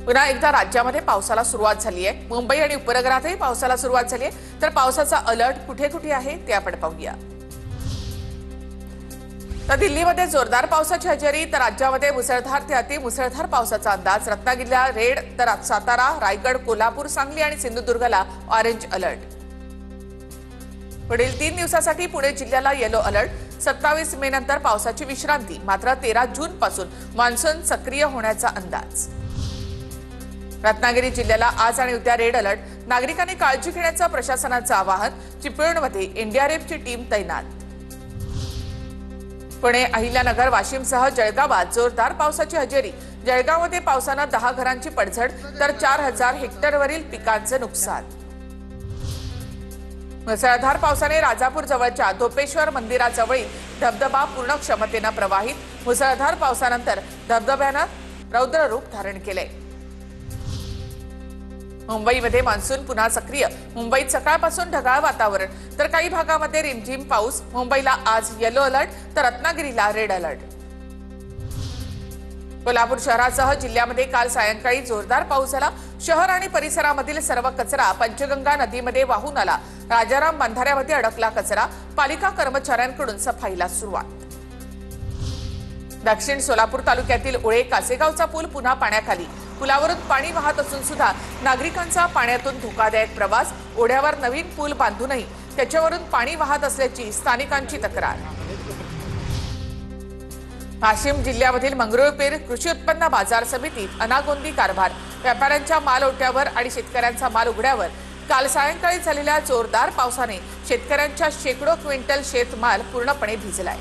पुन्हा एकदा राज्यामध्ये पावसाला सुरुवात झाली आहे। मुंबई आणि उपनगरातही पावसाला सुरुवात झाली आहे। तर पावसाचा अलर्ट कुठे कुठे आहे ते आपण पाहूया। तर दिल्लीमध्ये जोरदार पावसाची हजेरी, तर राज्यामध्ये मुसळधार ते अतिमुसळधार पावसाचा अंदाज। रत्नागिरीला रेड, तर सातारा, रायगड, कोल्हापूर, सांगली आणि सिंधुदुर्गला ऑरेंज अलर्ट। पुढील 3 दिवसांसाठी पुणे जिल्ह्याला येलो अलर्ट। 27 मे नंतर पावसाची विश्रांती, मात्र 13 जून पासून मान्सून सक्रिय होण्याचा अंदाज। रत्नागिरी जिल्ह्याला आज आणि उद्या रेड अलर्ट। नागरिकांनी काळजी घेण्याचं प्रशासनाचं आवाहन। चिपळूणमध्ये एनडीआरएफची टीम तैनात। पुणे, अहिल्यानगर, वाशिमसह जळगावात जोरदार पावसाची हजेरी। जळगावमध्ये पावसानं 10 घरांची पडझड, तर 4000 हेक्टरवरील पिकांचं नुकसान। मुसळधार पावसाने राजापूर जवळच्या धोपेश्वर मंदिराजवळील धबधबा पूर्ण क्षमतेनं प्रवाहित। मुसळधार पावसानंतर धबधब्यानं रौद्ररूप धारण केले। मुंबईमध्ये मान्सून पुन्हा सक्रिय। मुंबईत सकाळपासून ढगाळ वातावरण, तर काही भागामध्ये रिमझिम पाऊस। मुंबईला आज येलो अलर्ट, तर रत्नागिरीला रेड अलर्ट। कोल्हापूर शहरासह जिल्ह्यामध्ये काल सायंकाळी जोरदार पाऊस झाला। शहर आणि परिसरामधील सर्व कचरा पंचगंगा नदीमध्ये वाहून आला। राजाराम बंधाऱ्यामध्ये अडकला कचरा। पालिका कर्मचाऱ्यांकडून सफाईला सुरुवात। दक्षिण सोलापूर तालुक्यातील उळे कासेगावचा पूल पुन्हा पाण्याखाली। पुलावरून पाणी वाहत असून सुद्धा नागरिकांचा पाण्यातून धोकादायक प्रवास। ओढ्यावर नवीन पूल बांधूनही त्याच्यावरून पाणी वाहत असल्याची स्थानिकांची तक्रार। वाशिम जिल्ह्यामधील मंगरुळपीर कृषी उत्पन्न बाजार समितीत अनागोंदी कारभार। व्यापाऱ्यांच्या माल ओट्यावर आणि शेतकऱ्यांचा माल उघड्यावर। काल सायंकाळी झालेल्या जोरदार पावसाने शेतकऱ्यांच्या शेकडो क्विंटल शेतमाल पूर्णपणे भिजलाय।